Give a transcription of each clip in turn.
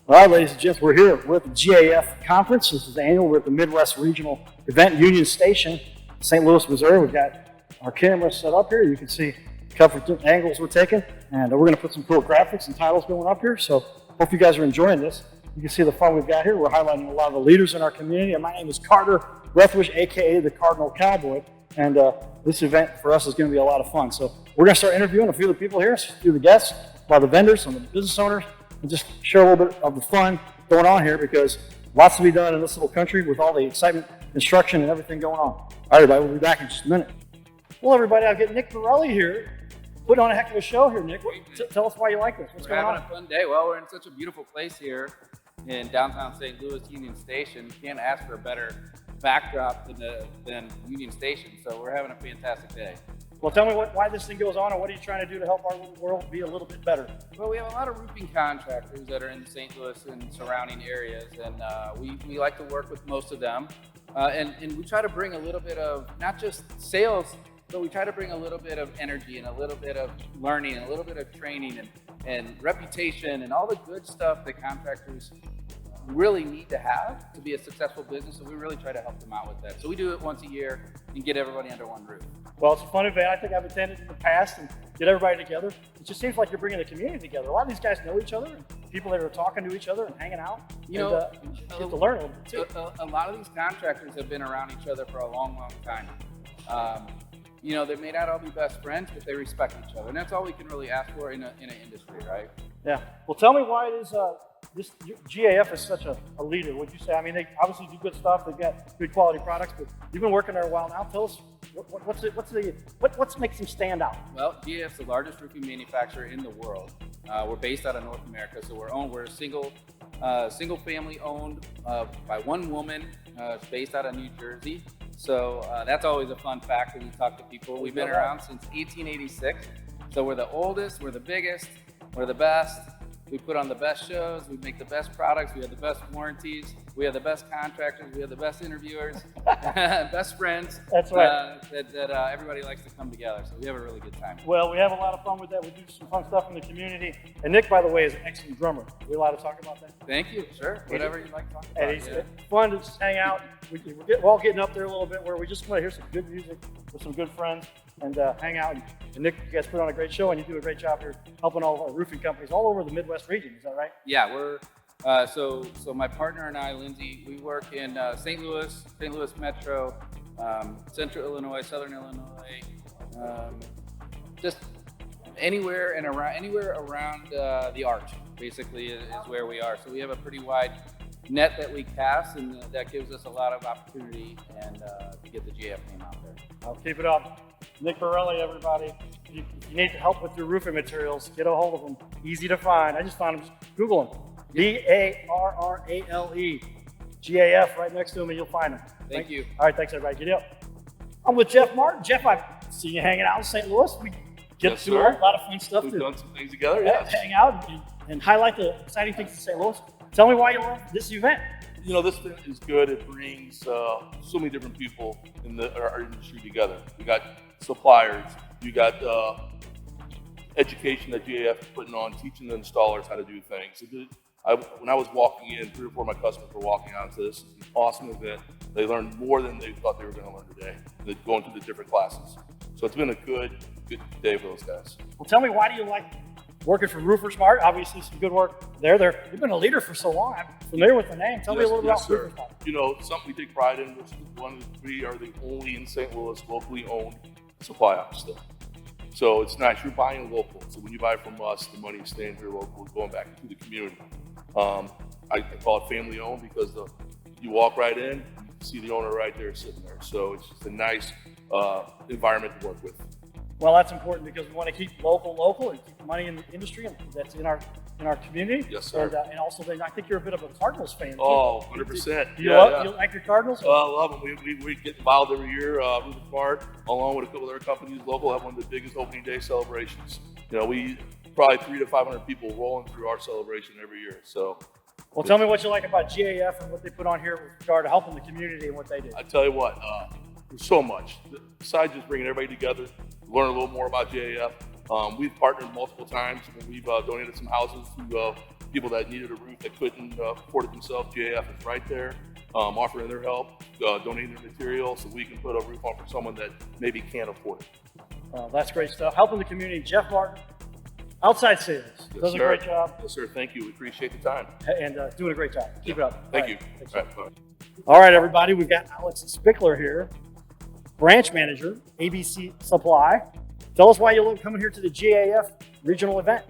All right, ladies and gents, we're here with the GAF conference. This is annual. We're at the Midwest Regional Event Union Station, St. Louis, Missouri. We've got our cameras set up here. You can see a couple of different angles we're taking, and we're going to put some cool graphics and titles going up here. So hope you guys are enjoying this. You can see the fun we've got here. We're highlighting a lot of the leaders in our community. And my name is Carter Breathwish, aka the Cardinal Cowboy, and this event for us is going to be a lot of fun. So we're going to start interviewing a few of the people here, a few of the guests, a lot of the vendors, some of the business owners, and just share a little bit of the fun going on here, because lots to be done in this little country with all the excitement, construction, and everything going on. All right, everybody, we'll be back in just a minute. Well, everybody, I've got Nick Borelli here. Put on a heck of a show here, Nick. Tell us why you like this. What's going on? We're having a fun day. Well, we're in such a beautiful place here in downtown St. Louis Union Station. You can't ask for a better backdrop than Union Station, so we're having a fantastic day. Well, tell me why this thing goes on, and what are you trying to do to help our little world be a little bit better? Well, we have a lot of roofing contractors that are in St. Louis and surrounding areas, and we like to work with most of them. And we try to bring a little bit of, not just sales, but we try to bring a little bit of energy and a little bit of learning and a little bit of training and reputation and all the good stuff that contractors really need to have to be a successful business, and we really try to help them out with that. So we do it once a year and get everybody under one roof. Well, it's a fun event. I think I've attended in the past and get everybody together. It just seems like you're bringing the community together. A lot of these guys know each other, and people that are talking to each other and hanging out. You know, get to learn a little bit too. A lot of these contractors have been around each other for a long, long time. You know, they may not all be best friends, but they respect each other, and that's all we can really ask for in an industry, right? Yeah. Well, tell me why it is this GAF is such a leader. Would you say? I mean, they obviously do good stuff. They've got good quality products, but you've been working there a while now. Tell us what makes them stand out? Well, GAF is the largest roofing manufacturer in the world. We're based out of North America, so we're a single family owned by one woman. It's based out of New Jersey. So that's always a fun fact when you talk to people. We've been around since 1886. So we're the oldest, we're the biggest, we're the best. We put on the best shows, we make the best products, we have the best warranties, we have the best contractors, we have the best interviewers, best friends. That's right. That everybody likes to come together, so we have a really good time. Well, we have a lot of fun with that. We do some fun stuff in the community. And Nick, by the way, is an excellent drummer. Are we allowed to talk about that? Thank you. Sure. Whatever you'd like to talk about. And it's fun to just hang out. We're all getting up there a little bit where we just want to hear some good music with some good friends and hang out. And Nick, you guys put on a great show, and you do a great job here helping all of our roofing companies all over the Midwest region. Is that right? Yeah, we're so my partner and I, Lindsay, we work in St. Louis Metro, Central Illinois, Southern Illinois, just anywhere around the arch, basically, is where we are. So we have a pretty wide net that we cast, and that gives us a lot of opportunity and to get the GF name out there. I'll keep it up. Nick Borelli, everybody. If you need help with your roofing materials, get a hold of them. Easy to find. I just found them. Just Google them. Barrale. GAF right next to them, and you'll find them. Thank you. All right, thanks, everybody. Get up. I'm with Jeff Martin. Jeff, I've seen you hanging out in St. Louis. We get to do a lot of fun stuff. We've done some things together, yes. Hang out and highlight the exciting things in St. Louis. Tell me why you love this event. You know, this thing is good. It brings so many different people in our industry together. We got suppliers. You got education that GAF is putting on, teaching the installers how to do things. When I was walking in, 3 or 4 of my customers were walking out to this. It's an awesome event. They learned more than they thought they were going to learn today. They're going through the different classes. So it's been a good day for those guys. Well, tell me, why do you like working for Roofer Smart? Obviously, some good work there. They've been a leader for so long. I'm familiar with the name. Tell me a little bit about Roofer Smart. You know, something we take pride in, which is we are the only in St. Louis locally owned supply house still. So it's nice. You're buying local. So when you buy from us, the money is staying here local, going back into the community. I call it family owned because you walk right in, you see the owner right there sitting there. So it's just a nice environment to work with. Well, that's important because we want to keep local and keep money in the industry, and that's in our community. Yes, sir. And also, I think you're a bit of a Cardinals fan. Oh, 100%. Do you like your Cardinals? I love them. We get involved every year. Roofer Smart, along with a couple other companies, local, have one of the biggest opening day celebrations. You know, we probably 300 to 500 people rolling through our celebration every year. So. Well, tell me what you like about GAF and what they put on here with regard to helping the community and what they do. I tell you what, there's so much. Besides just bringing everybody together, learn a little more about GAF. We've partnered multiple times when we've donated some houses to people that needed a roof that couldn't afford it themselves. GAF is right there, offering their help, donating their material so we can put a roof on for someone that maybe can't afford it. That's great stuff. Helping the community. Jeff Martin, outside sales, does a great job. Yes, sir. Thank you. We appreciate the time. And doing a great job. Keep it up. Thank you. Thanks. All right, bye. All right, everybody. We've got Alex Spickler here, branch manager, ABC Supply. Tell us why you love coming here to the GAF regional event.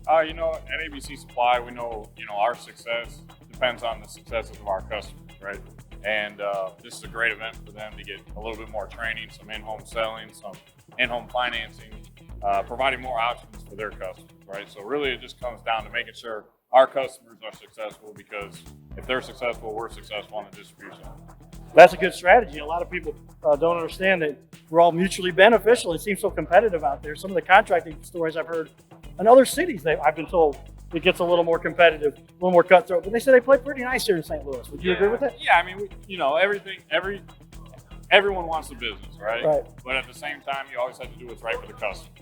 At ABC Supply, we know, our success depends on the successes of our customers, right? And this is a great event for them to get a little bit more training, some in-home selling, some in-home financing, providing more options for their customers, right? So really it just comes down to making sure our customers are successful, because if they're successful, we're successful on the distribution. That's a good strategy. A lot of people don't understand that we're all mutually beneficial. It seems so competitive out there. Some of the contracting stories I've heard in other cities, I've been told it gets a little more competitive, a little more cutthroat. But they say they play pretty nice here in St. Louis. Would you agree with that? Yeah, I mean, everyone wants the business, right? Right. But at the same time, you always have to do what's right for the customer.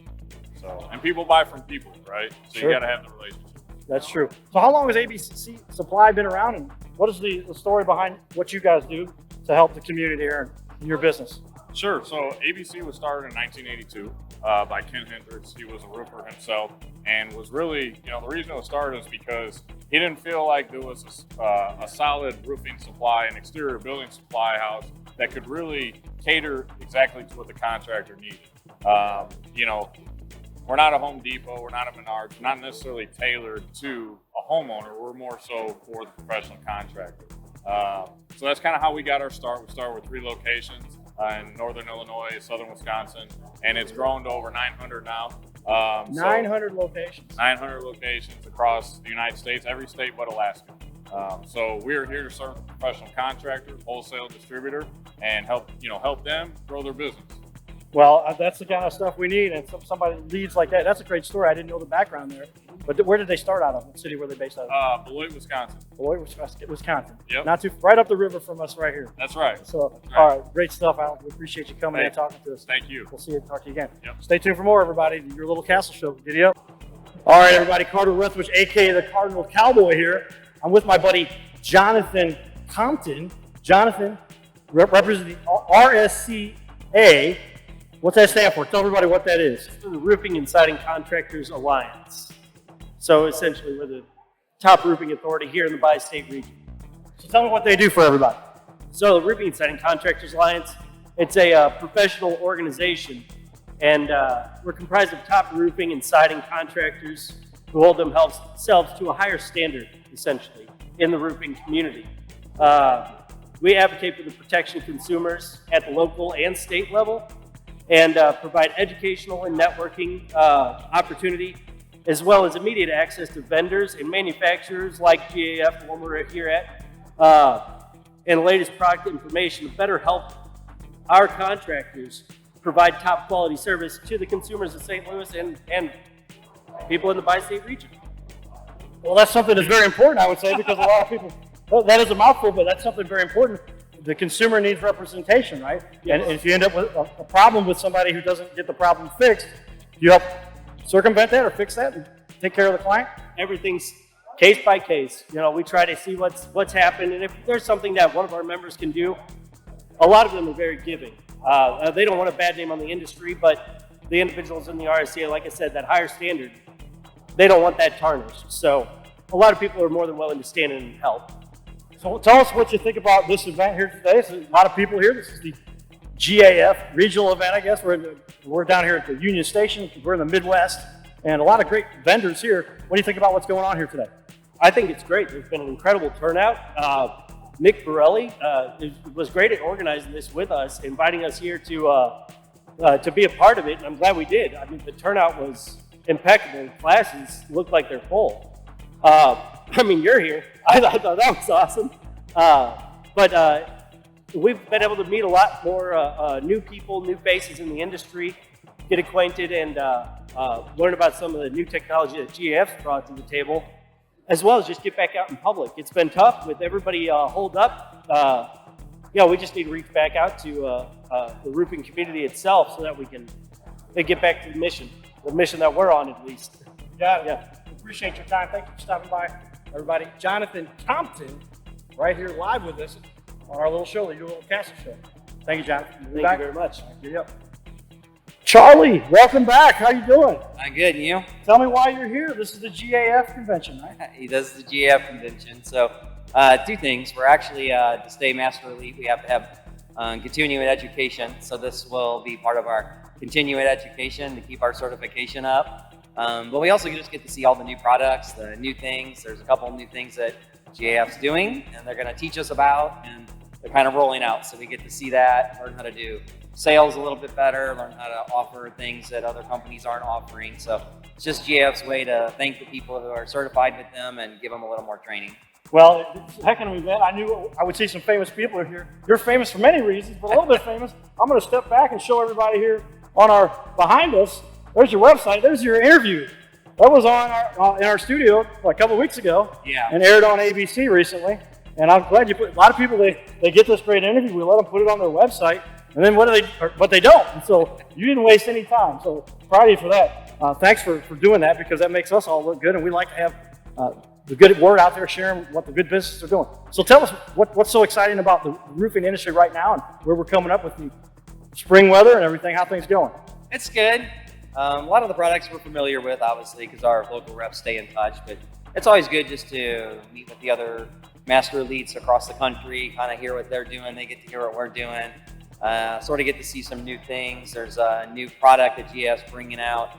So, and people buy from people, right? So Sure. you got to have the relationship. That's true. So how long has ABC Supply been around, and what is the story behind what you guys do to help the community here in your business? Sure. So ABC was started in 1982 by Ken Hendricks. He was a roofer himself, and was really, the reason it was started is because he didn't feel like there was a solid roofing supply and exterior building supply house that could really cater exactly to what the contractor needed. We're not a Home Depot, we're not a Menards, we're not necessarily tailored to a homeowner. We're more so for the professional contractor. So that's kind of how we got our start. We started with 3 locations in Northern Illinois, Southern Wisconsin, and it's grown to over 900 now. 900 locations. 900 locations across the United States, every state but Alaska. So we're here to serve the professional contractor, wholesale distributor, and help them grow their business. Well, that's the kind of stuff we need, and somebody leads like that. That's a great story. I didn't know the background there. But where did they start out of? What city were they based out of? Beloit, Wisconsin. Beloit, Wisconsin. Yep. Not too right up the river from us right here. That's right. So, That's right. All right, great stuff, Alan. We appreciate you coming in and talking to us. Thank you. We'll see you and talk to you again. Yep. Stay tuned for more, everybody. Your little castle show. Giddy up. All right, everybody. Carter Withwich, a.k.a. the Cardinal Cowboy here. I'm with my buddy Jonathan Compton. Jonathan, representing RSCA. What's that stand for? Tell everybody what that is. The Roofing and Siding Contractors Alliance. So essentially, we're the top roofing authority here in the bi-state region. So tell me what they do for everybody. So the Roofing and Siding Contractors Alliance, it's a professional organization, and we're comprised of top roofing and siding contractors who hold themselves to a higher standard, essentially, in the roofing community. We advocate for the protection of consumers at the local and state level, and provide educational and networking opportunity, as well as immediate access to vendors and manufacturers like GAF, the one we're here at, and the latest product information to better help our contractors provide top quality service to the consumers of St. Louis and people in the bi-state region. Well, that's something that's very important, I would say, because a lot of people, well, that is a mouthful, but that's something very important. The consumer needs representation, right? Yes. And if you end up with a problem with somebody who doesn't get the problem fixed, you help circumvent that or fix that and take care of the client? Everything's case by case. We try to see what's happened, and if there's something that one of our members can do, a lot of them are very giving. They don't want a bad name on the industry, but the individuals in the RSCA, like I said, that higher standard, they don't want that tarnished. So a lot of people are more than willing to stand in and help. So tell us what you think about this event here today. So a lot of people here. This is the GAF regional event, I guess. We're down here at the Union Station. We're in the Midwest, and a lot of great vendors here. What do you think about what's going on here today? I think it's great. There's been an incredible turnout. Nick Borelli was great at organizing this with us, inviting us here to be a part of it, and I'm glad we did. I mean, the turnout was impeccable. Classes looked like they're full. You're here. I thought that was awesome. But we've been able to meet a lot more new people, new faces in the industry, get acquainted, and learn about some of the new technology that GAF's brought to the table, as well as just get back out in public. It's been tough with everybody holed up. We just need to reach back out to the roofing community itself so that we can get back to the mission that we're on, at least. Yeah. appreciate your time. Thank you for stopping by, everybody. Jonathan Compton, right here live with us on our little show, the little castle show. Thank you, Jonathan. Thank you very much. Yep. Charlie, welcome back. How you doing? I'm good, and you? Tell me why you're here. This is the GAF convention, right? This is the GAF convention. So, two things. We're actually, to stay Master Elite, we have to have continuing education. So this will be part of our continuing education to keep our certification up. But we also just get to see all the new products, the new things. There's a couple of new things that GAF's doing, and they're going to teach us about, and they're kind of rolling out. So we get to see that, learn how to do sales a little bit better, learn how to offer things that other companies aren't offering. So it's just GAF's way to thank the people who are certified with them and give them a little more training. Well, it's a heck of an event. I knew I would see some famous people here. You're famous for many reasons, but a little bit famous. I'm going to step back and show everybody here on our behind us. There's your website. There's your interview. That was on in our studio a couple of weeks ago. Yeah. And aired on ABC recently. And I'm glad you put a lot of people. They get this great interview. We let them put it on their website. And then but they don't. And so you didn't waste any time. So proud of you for that. Thanks for doing that, because that makes us all look good, and we like to have the good word out there, sharing what the good businesses are doing. So tell us what's so exciting about the roofing industry right now, and where we're coming up with the spring weather and everything. How things going? It's good. A lot of the products we're familiar with, obviously, because our local reps stay in touch. But it's always good just to meet with the other Master Elites across the country, kind of hear what they're doing. They get to hear what we're doing. Sort of get to see some new things. There's a new product that GF's bringing out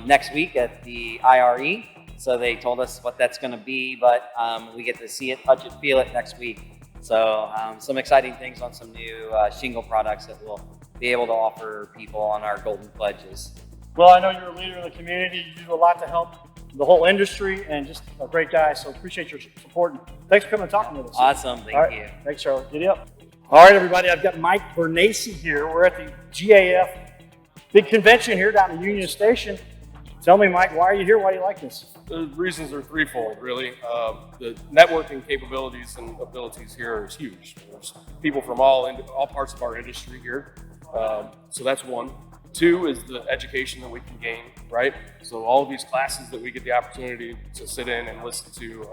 next week at the IRE. So they told us what that's going to be, but we get to see it, touch it, feel it next week. So some exciting things on some new shingle products that we'll be able to offer people on our golden pledges. Well, I know you're a leader in the community. You do a lot to help the whole industry, and just a great guy. So appreciate your support. And thanks for coming and talking with us. Awesome. Thank you. Thanks, Charlie. Giddy up. All right, everybody. I've got Mike Bernacey here. We're at the GAF big convention here down at Union Station. Tell me, Mike, why are you here? Why do you like this? The reasons are threefold, really. The networking capabilities and abilities here is huge. There's people from all parts of our industry here, so that's one. Two is the education that we can gain, right? So all of these classes that we get the opportunity to sit in and listen to,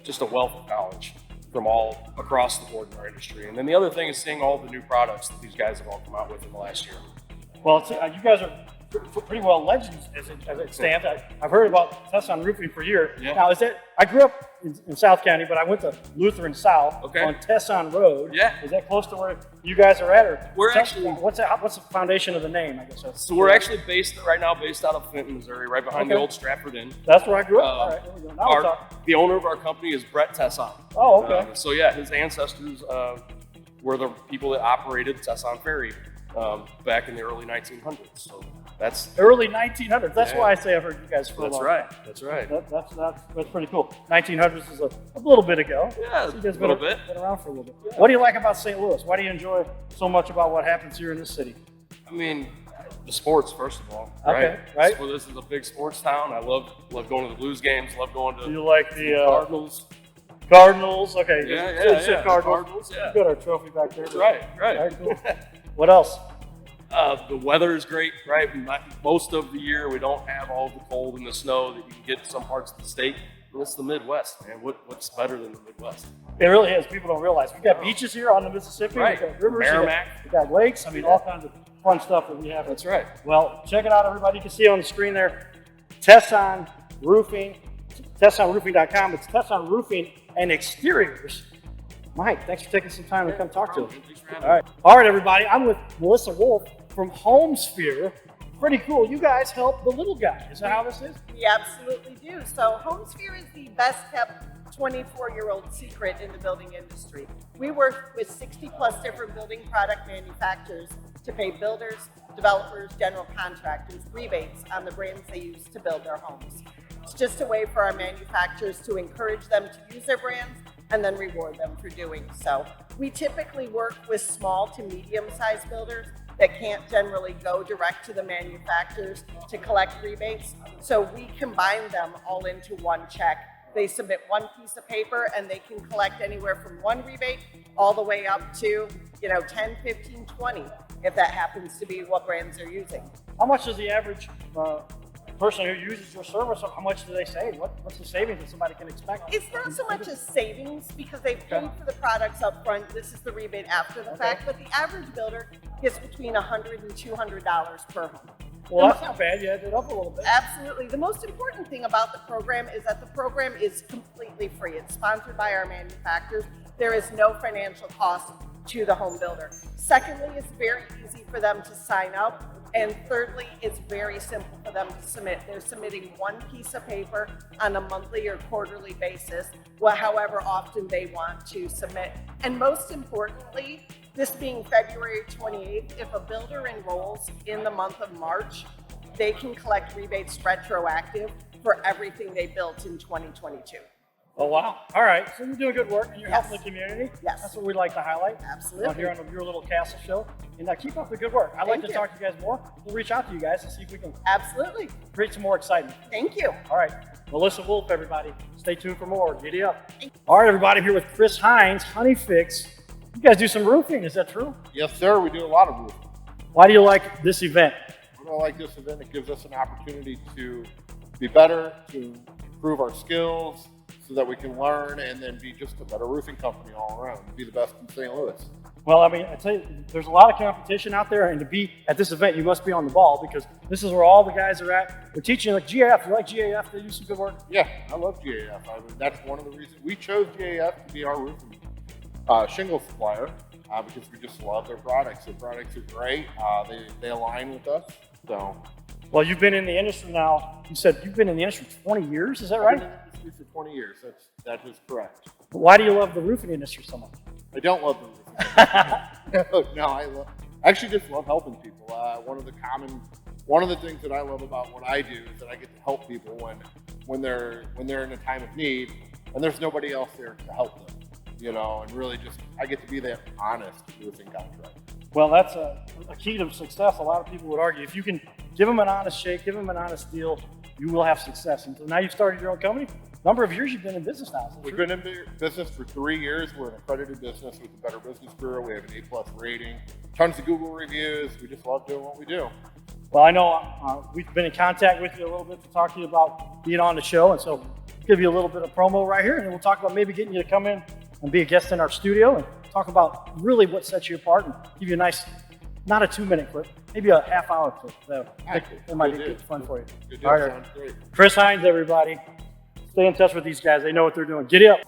just a wealth of knowledge from all across the board in our industry. And then the other thing is seeing all the new products that these guys have all come out with in the last year. Well, you guys are pretty well legends as it stands. I've heard about Tesson Roofing for years. Yeah. Now, I grew up in South County, but I went to Lutheran South on Tesson Road. Yeah. Is that close to where you guys are at? Or We're actually. What's the foundation of the name? I guess. So we're actually based out of Clinton, Missouri, right behind the old Stratford Inn. That's where I grew up. All right, there we go. Now we're talking. The owner of our company is Brett Tesson. Oh, okay. So yeah, his ancestors were the people that operated Tesson Ferry back in the early 1900s. So that's early 1900s. That's why I say I've heard you guys for a long time. That's right. That's pretty cool. 1900s is a little bit ago. Yeah, so you guys a little bit. Been around for a little bit. Yeah. What do you like about St. Louis? Why do you enjoy so much about what happens here in this city? I mean, the sports, first of all. Okay, right. So this is a big sports town. I love going to the Blues games. Love going to. You like the Cardinals? Cardinals. Okay. Yeah. Cardinals. Yeah. We've got our trophy back there. Right. All right, cool. What else? The weather is great, right? Most of the year, we don't have all the cold and the snow that you can get in some parts of the state. And it's the Midwest, man. What's better than the Midwest? It really is. People don't realize. We've got beaches here on the Mississippi. Right. We've got rivers. Merrimack. We've got lakes. I mean, all kinds of fun stuff that we have. That's right. Well, check it out, everybody. You can see on the screen there, Tesson Roofing, TessonRoofing.com. It's Tesson Roofing and Exteriors. Mike, thanks for taking some time to come talk to us. All right, everybody. I'm with Melissa Wolf from HomeSphere. Pretty cool. You guys help the little guy. Is that how this is? We absolutely do. So HomeSphere is the best kept 24-year-old secret in the building industry. We work with 60 plus different building product manufacturers to pay builders, developers, general contractors rebates on the brands they use to build their homes. It's just a way for our manufacturers to encourage them to use their brands and then reward them for doing so. We typically work with small to medium-sized builders that can't generally go direct to the manufacturers to collect rebates. So we combine them all into one check. They submit one piece of paper and they can collect anywhere from one rebate all the way up to 10, 15, 20, if that happens to be what brands they're using. How much does the average person who uses your service, how much do they save? What's the savings that somebody can expect? It's not so much as savings because they've paid for the products up front. This is the rebate after the fact, but the average builder gets between $100 and $200 per home. Well, that's not bad. You added it up a little bit. Absolutely. The most important thing about the program is that the program is completely free. It's sponsored by our manufacturers. There is no financial cost to the home builder. Secondly, it's very easy for them to sign up. And thirdly, it's very simple for them to submit. They're submitting one piece of paper on a monthly or quarterly basis, however often they want to submit. And most importantly, this being February 28th, if a builder enrolls in the month of March, they can collect rebates retroactive for everything they built in 2022. Oh, wow. All right. So you're doing good work and you're Yes. helping the community. Yes. That's what we like to highlight. Absolutely. Here on your little castle show. And keep up the good work. I'd like to talk to you guys more. We'll reach out to you guys and see if we can Absolutely. create some more excitement. Thank you. All right. Melissa Wolf, everybody. Stay tuned for more. Giddy up. All right, everybody. I'm here with Chris Hines, Honey Fix. You guys do some roofing. Is that true? Yes, sir. We do a lot of roofing. Why do you like this event? I like this event. It gives us an opportunity to be better, to improve our skills, so that we can learn and then be just a better roofing company all around, be the best in St. Louis. Well, I mean, I tell you, there's a lot of competition out there, and to be at this event, you must be on the ball because this is where all the guys are at. They're teaching like GAF. You like GAF? They do some good work. Yeah, I love GAF. I mean, that's one of the reasons we chose GAF to be our roofing shingle supplier because we just love their products. Their products are great. They align with us. So, Well, you've been in the industry now. You said you've been in the industry 20 years. Is that I've been right? in the industry for 20 years. That is correct. Why do you love the roofing industry so much? I don't love the roofing. No, I actually just love helping people. One of the things that I love about what I do is that I get to help people when they're in a time of need, and there's nobody else there to help them. And really just I get to be that honest roofing contractor. Well, that's a key to success. A lot of people would argue if you can give them an honest shake, give them an honest deal, you will have success. And so now you've started your own company. Number of years you've been in business now. We've been in business for 3 years. We're an accredited business with the Better Business Bureau. We have an A+ rating, tons of Google reviews. We just love doing what we do. Well, I know we've been in contact with you a little bit to talk to you about being on the show. And so I'll give you a little bit of promo right here. And then we'll talk about maybe getting you to come in and be a guest in our studio and talk about really what sets you apart and give you a nice, not a 2-minute clip, maybe a half-hour clip. So it might be good fun for you. Good All deal, right. sounds great. Chris Hines, everybody. Stay in touch with these guys. They know what they're doing. Giddy up.